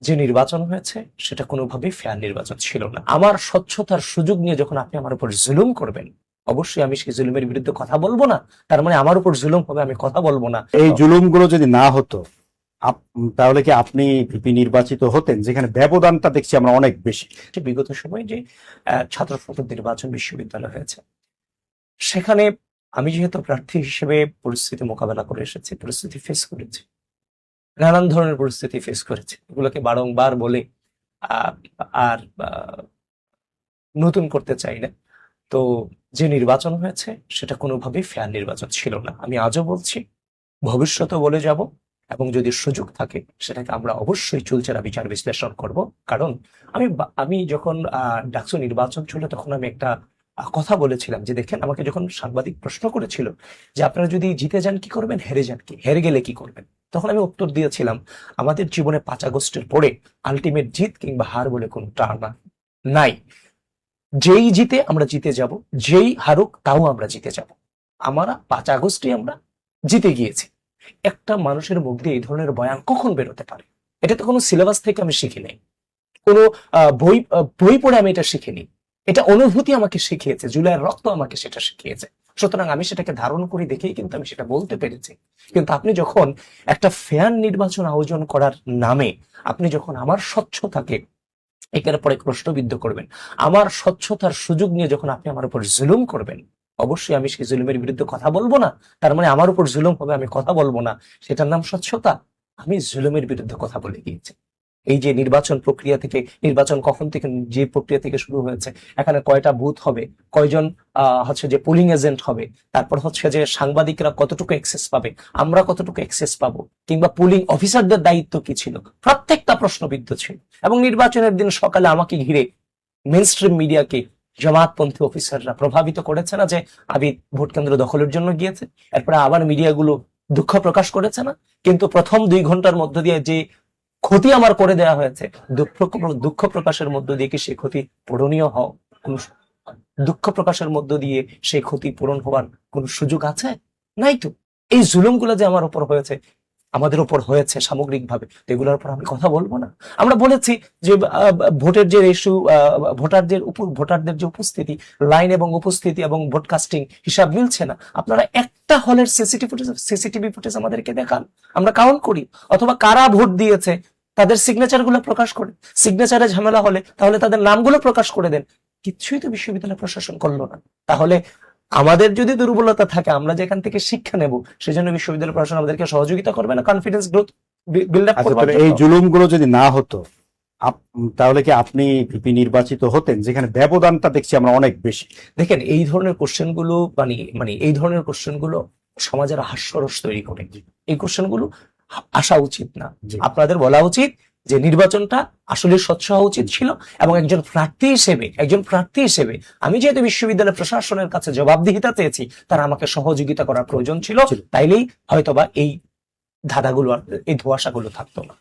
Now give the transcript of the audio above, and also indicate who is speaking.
Speaker 1: যে নির্বাচন হয়েছে সেটা কোনোভাবেই ফেয়ার নির্বাচন ছিল না। আমার স্বচ্ছতার সুযোগ নিয়ে যখন আপনি আমার উপর জুলুম করবেন, অবশ্যই আমি সেই জুলুমের বিরুদ্ধে কথা বলবো না। তার মানে আমার উপর জুলুম হবে, আমি কথা বলবো না।
Speaker 2: এই জুলুমগুলো যদি না হতো তাহলে কি আপনি ভিপি নির্বাচিত হতেন, যেখানে ব্যবধানটা দেখছি আমরা অনেক বেশি?
Speaker 1: বিগত সময়ে যে ছাত্র সংসদ নির্বাচন বিশ্ববিদ্যালয় হয়েছে, সেখানে আমি যেহেতু প্রার্থী হিসেবে পরিস্থিতি মোকাবেলা করে এসেছি, পরিস্থিতি ফেস করেছি, নানান ধরনের পরিস্থিতি ফেস করেছি, এগুলোকে বারংবার বলে আর নতুন করতে চাই না। তো যে নির্বাচন হয়েছে সেটা কোনোভাবেই ফেয়ার নির্বাচন ছিল না। আমি আজও বলছি, ভবিষ্যতেও বলে যাব, এবং যদি সুযোগ থাকে সেটাকে আমরা অবশ্যই চুলচেরা বিচার বিশ্লেষণ করব। কারণ আমি যখন ডাকসু নির্বাচন ছিল তখন আমি একটা কথা বলেছিলাম যে দেখেন, আমাকে যখন সাংবাদিক প্রশ্ন করেছিল যে আপনারা যদি জিতে যান কি করবেন, হেরে যান কি, হেরে গেলে কি করবেন, তখন আমি উত্তর দিয়েছিলাম আমাদের জীবনে 5 আগস্টের পরে আলটিমেট জিত কিংবা হার বলে কোনো টার্ম নাই। যেই জিতে আমরা জিতে যাব, যেই হারুক তাও আমরা জিতে যাব। আমরা 5 আগস্টে আমরা জিতে গিয়েছি। একটা মানুষের মুখ দিয়ে এই ধরনের বয়ান কখন বেরোতে পারে? এটা তো কোনো সিলেবাস থেকে আমি শিখি নাই, কোনো বই পড়ে আমি এটা শিখিনি। এটা অনুভূতি আমাকে শিখিয়েছে, জুলাইয়ের রক্ত আমাকে সেটা শিখিয়েছে। সুতরাং আমি সেটাকে ধারণ করি দেখেই কিন্তু আমি সেটা বলতে পেরেছি। কিন্তু আপনি যখন একটা ফেয়ার নির্বাচন আয়োজন করার নামে আপনি যখন আমার স্বচ্ছতাকে একের পরে প্রশ্নবিদ্ধ করবেন, আমার স্বচ্ছতার সুযোগ নিয়ে যখন আপনি আমার উপর জুলুম করবেন, অবশ্যই আমি সেই জুলুমের বিরুদ্ধে কথা বলবো না। তার মানে আমার উপর জুলুম হবে, আমি কথা বলবো না, সেটার নাম স্বচ্ছতা? আমি জুলুমের বিরুদ্ধে কথা বলে গিয়েছি। এই যে নির্বাচন প্রক্রিয়া থেকে, নির্বাচন কখন থেকে, যে প্রক্রিয়া থেকে শুরু হয়েছে, এখানে কয়টা বুথ হবে, কয়জন হচ্ছে যে পোলিং এজেন্ট হবে, তারপর হচ্ছে যে সাংবাদিকরা কতটুকু অ্যাক্সেস পাবে, আমরা কতটুকু অ্যাক্সেস পাবো, কিংবা পোলিং অফিসারদের দায়িত্ব কি ছিল, প্রত্যেকটা প্রশ্নবিদ্ধ ছিল। এবং নির্বাচনের দিন সকালে আমাকে ঘিরে মেইনস্ট্রিম মিডিয়াকে জামাতপন্থী অফিসাররা প্রভাবিত করেছে না যে আবিদ ভোট কেন্দ্র দখলের জন্য গিয়েছে? এরপরে আবার মিডিয়াগুলো দুঃখ প্রকাশ করেছে না? কিন্তু প্রথম 2 ঘন্টার মধ্য দিয়ে যে ক্ষতি আমার করে দেওয়া হয়েছে, দুঃখ প্রকাশের মধ্য দিয়ে কি সেই ক্ষতি পূরণীয় হওয়া, কোন দুঃখ প্রকাশের মধ্য দিয়ে সেই ক্ষতি পূরণ হওয়ার কোন সুযোগ আছে? নাই তো। এই জুলুমগুলো যে আমার উপর হয়েছে, আমাদের উপর হয়েছে সামগ্রিকভাবে, এগুলোর উপর আমি কথা বলবো না। আমরা বলেছি যে ভোটের যে রেশু, ভোটারদের যে উপস্থিতি, লাইন এবং উপস্থিতি এবং ভোটকাস্টিং হিসাব মিলছে না। আপনারা একটা হলের সিসিটিভি ফুটেজ আমাদেরকে দেখান, আমরা কাউন্ট করি। অথবা কারা ভোট দিয়েছে তাদের সিগনেচার গুলো প্রকাশ করে, সিগনেচারে ঝামেলা হলে তাহলে তাদের নামগুলো প্রকাশ করে দেন। কিছুই তো বিশ্ববিদ্যালয় প্রশাসন করলো না। তাহলে আমাদের যদি দুর্বলতা থাকে, আমরা যেখান থেকে শিক্ষা নেব, সেজন্য বিশ্ববিদ্যালয় প্রশাসন আমাদেরকে সহযোগিতা করবে না কনফিডেন্স গ্রোথ বিল্ড আপ করবার জন্য?
Speaker 2: এই জুলুমগুলো যদি না হতো তাহলে কি আপনি ভিপি নির্বাচিত হতেন, যেখানে ব্যবধানটা দেখছি আমরা অনেক বেশি?
Speaker 1: দেখেন, এই ধরনের কোশ্চেন গুলো মানে এই ধরনের কোশ্চেন গুলো সমাজের হাস্যরস তৈরি করে। এই কোশ্চেন গুলো আসা উচিত না। আপনাদের বলা উচিত যে নির্বাচনটা আসলে স্বচ্ছ হওয়া উচিত ছিল, এবং একজন প্রার্থী হিসেবে আমি যেহেতু বিশ্ববিদ্যালয় প্রশাসনের কাছে জবাবদিহিতা চেয়েছি, তারা আমাকে সহযোগিতা করার প্রয়োজন ছিল। তাইলেই হয়তোবা এই ধাঁধাগুলো, এই ধোঁয়াশাগুলো থাকতো না।